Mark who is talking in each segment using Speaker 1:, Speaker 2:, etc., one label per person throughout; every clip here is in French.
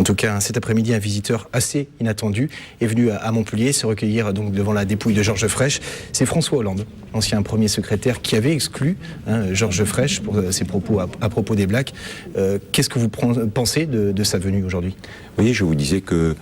Speaker 1: tout cas, cet après-midi, un visiteur assez inattendu est venu à Montpellier se recueillir donc devant la dépouille de Georges Frêche. C'est François Hollande, ancien premier secrétaire, qui avait exclu Georges Frêche pour ses propos à propos des Blacks. Qu'est-ce que vous pensez de sa venue aujourd'hui?
Speaker 2: Vous voyez, je vous disais que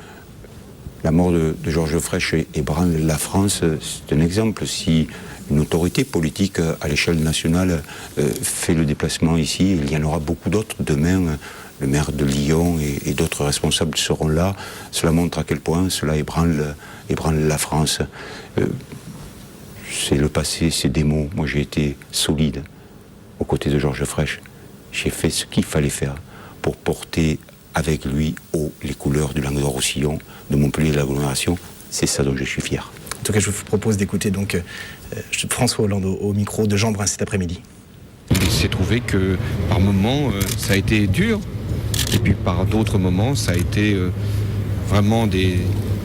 Speaker 2: la mort de Georges Frêche ébranle la France. C'est un exemple. Si une autorité politique à l'échelle nationale fait le déplacement ici, il y en aura beaucoup d'autres demain. Le maire de Lyon et d'autres responsables seront là. Cela montre à quel point cela ébranle la France. C'est le passé, c'est des mots. Moi, j'ai été solide aux côtés de Georges Frêche. J'ai fait ce qu'il fallait faire pour porter avec lui haut les couleurs du Languedoc-Roussillon, de Montpellier et de l'agglomération. C'est ça dont je suis fier.
Speaker 1: En tout cas, je vous propose d'écouter donc François Hollande au micro de Jean Brun cet après-midi.
Speaker 3: Il s'est trouvé que par moments, ça a été dur. Et puis par d'autres moments, ça a été vraiment des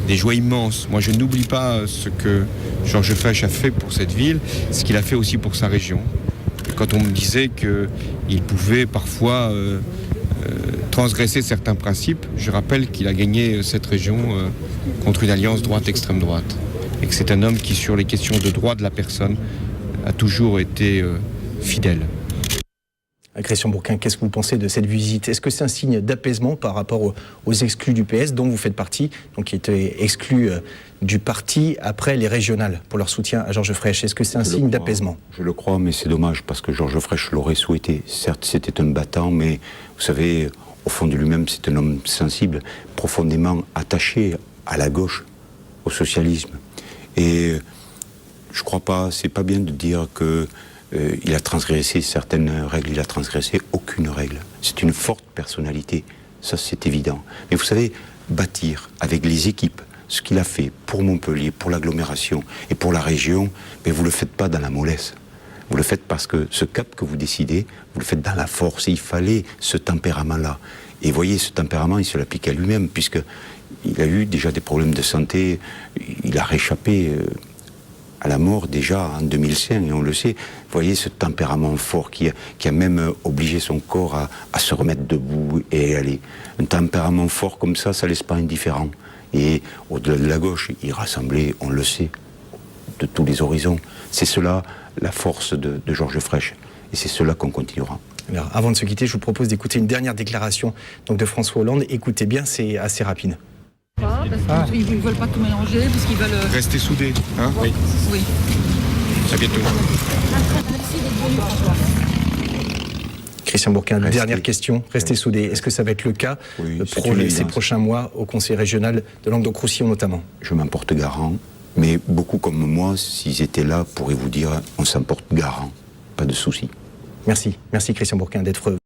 Speaker 3: joies immenses. Moi, je n'oublie pas ce que Georges Frêche a fait pour cette ville, ce qu'il a fait aussi pour sa région. Et quand on me disait qu'il pouvait parfois transgresser certains principes, je rappelle qu'il a gagné cette région contre une alliance droite-extrême droite. Et que c'est un homme qui, sur les questions de droit de la personne, a toujours été fidèle.
Speaker 1: Christian Bourquin, qu'est-ce que vous pensez de cette visite? Est-ce que c'est un signe d'apaisement par rapport aux exclus du PS, dont vous faites partie, donc qui étaient exclus du parti après les régionales pour leur soutien à Georges Frêche? Est-ce que c'est un signe d'apaisement?
Speaker 2: Je le crois, mais c'est dommage parce que Georges Frêche l'aurait souhaité. Certes, c'était un battant, mais vous savez, au fond de lui-même, c'est un homme sensible, profondément attaché à la gauche, au socialisme. Et je crois pas, c'est pas bien de dire que il a transgressé certaines règles, il a transgressé aucune règle. C'est une forte personnalité, ça c'est évident. Mais vous savez, bâtir avec les équipes ce qu'il a fait pour Montpellier, pour l'agglomération et pour la région, mais vous ne le faites pas dans la mollesse. Vous le faites parce que ce cap que vous décidez, vous le faites dans la force. Et il fallait ce tempérament-là. Et voyez, ce tempérament, il se l'applique à lui-même, puisqu'il a eu déjà des problèmes de santé, il a réchappé à la mort déjà en 2005, et on le sait. Vous voyez ce tempérament fort qui a même obligé son corps à se remettre debout et aller. Un tempérament fort comme ça laisse pas indifférent. Et au-delà de la gauche, il rassemblait, on le sait, de tous les horizons. C'est cela, la force de Georges Frêche. Et c'est cela qu'on continuera.
Speaker 1: Alors, avant de se quitter, je vous propose d'écouter une dernière déclaration donc, de François Hollande. Écoutez bien, c'est assez rapide.
Speaker 4: Parce qu'ils ne veulent pas tout mélanger, parce qu'ils veulent...
Speaker 3: Rester soudés, hein?
Speaker 4: Oui. Oui.
Speaker 3: À bientôt.
Speaker 4: Merci d'être venu, François.
Speaker 1: Christian Bourquin, dernière question. Restez soudés. Est-ce que ça va être le cas pour ces prochains mois au Conseil régional de Languedoc-Roussillon notamment?
Speaker 2: Je m'en porte garant, mais beaucoup comme moi, s'ils étaient là, pourraient vous dire on s'en porte garant. Pas de souci.
Speaker 1: Merci. Merci Christian Bourquin d'être